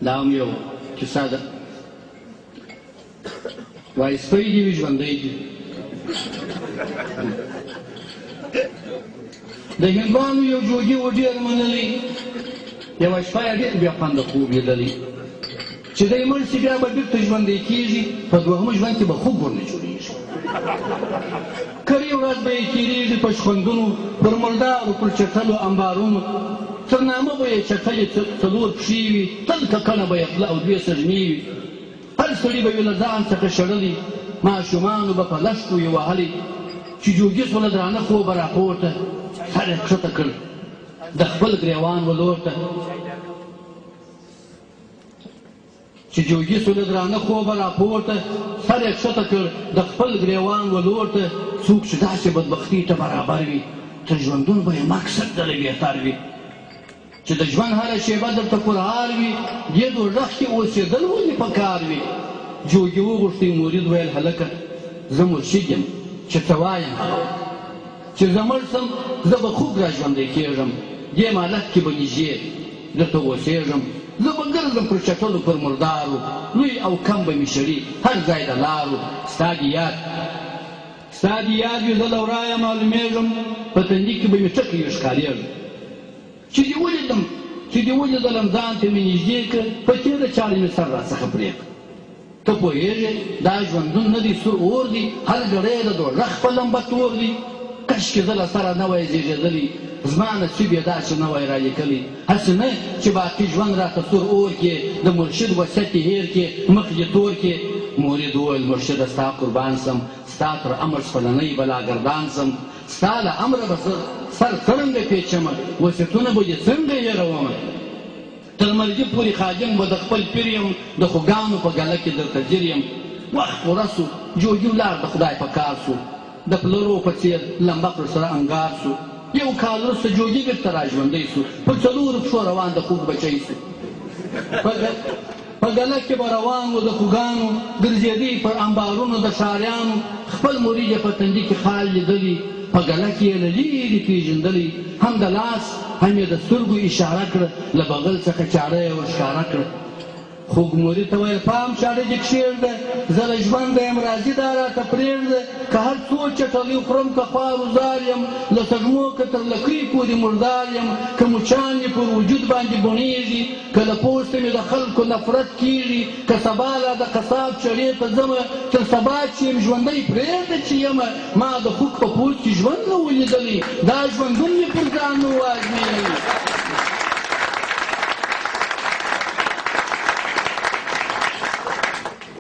دا هم یو کیسه ده وایي سپی دې وي ژوندی دي د هندوانو یو جوګي و ډېر منلی یوه شپه یې ډېر بیا خونده خوب لیدلی چې دی مړ شي بیا به بېرته ژوندی کېږي په دوهمه ژوند کې به خوب ورنه جوړېږي کرې ورځ به یې تېرېږي په شخوندونو پر مردارو پر چټلو امبارونو تر نامه به یې چټلې څلور پښې وي تل ککڼه به یې خوله او دوې سږمې وي هر سړي به وي له ځان څخه شړلي ماشومانو به په لښتو یې وهلي چې جوګي سو له درانه خوبه راپورته سر یې کښته کړ د خپل ګریوان ولور ته چې جوګي سو له درانه خوبه راپورته سر یې کښته کړ د خپل ګریوان ولور ته څوک چې داسې بدبختي ته برابر وي تر ژوندون به یې مقصد دله بهتر وي چې د ژوند هره شیبه درته پرهار وي دې دوزخ کې اوسېدل ولې پکار وي جوګي وغوښتی مرید ویل هلکه زه مرشد یم چې څه وایم چې زه مړ سم زه به خوب را ژوندی کېږم دې مالت کې به نږدې درته اوسېږم زه به ګرځم پر چټلو پر مردارو لوی او کم به مې شړي هر ځای د لارو ستا دې یاد وي زه له ورایه معلومېږم په تندي کې به مې ټکي وي ښکارېږم چې دې ولیدلم ځان ته مې نږدې کړه په تېره چاړه مې سر راڅخه پرې کړه ته پوهېږې دا ژوندون نه دی سور اور دی هر ګړی د دوزخ په لمبه تور دی کشکې زه له سره نه وای زېږېدلی زما نصیب یې داسې نه وای رالیکلی هسې نه چې باقي ژوند راته سور اور کې د مرشد وصیت یې هېر کې مخ یې تور کې مرید وویل مرشده ستا قربان سم ستا تر امر سپلنۍ بلاګردان سم ستا له امره به سر څرنګه پیچمه وصیتونه به دې څنګه هېرومه تر مرګي پورې خادم به د خپل پیر یم د خوږانو په ګله کې درته ځیر یم وخت پوره سو جوګي ولاړ د خدای په کار سو د پلرو په څېر لمبه پر سره انګار سو یو کال وروسته جوګي بېرته را ژوندی سو په څلورو پښو روان د خوږ بچی سو په ګله کې به روان و د خوږانو ګرځېدی پر امبارونو د ښاریانو خپل مرید یې په تندي کې خال لیدلی په ګله کې یې له لرې پېژندلی هم د لاس هم یې د سترګو اشاره کړه له بغل څخه چاړه یې ورښکاره کړه خوږ مرید ته ویل پام چاړه دې کښېږده زه له ژونده یم راضي دا راته پرېږده که هر څو چټلي خورم که خوار وزار یم له سږمو که تر لکۍ پورې مردار یم که مچان مې پر وجود باندې بڼېږي که له پوسته مې د خلکو نفرت کېږي که سبا لا د قصاب چړې ته ځمه تر سبا چې یم ژوندی پرېږده چې یمه ما د خوږ په پوست کې ژوند نه و لیدلی دا ژوندون مې پر ځان نه و ازمېیلی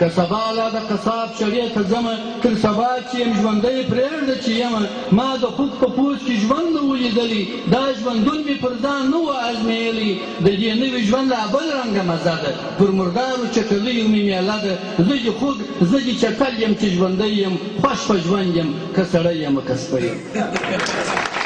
که سبا لا د قصاب چړې ته ځمه تر سبا چې یم ژوندی پرېږده چې یمه ما د خوږ په پوست کې ژوند نه و لیدلی دا ژوندون مې پر ځان نه و ازمېیلی د دې نوي ژوند لا بل رنګه مزه ده پر مردارو چټلیو مې میله ده زه دې خوږ زه دې چټل یم چې ژوندی یم خوښ په ژوند یم که سړی یم که سپی یم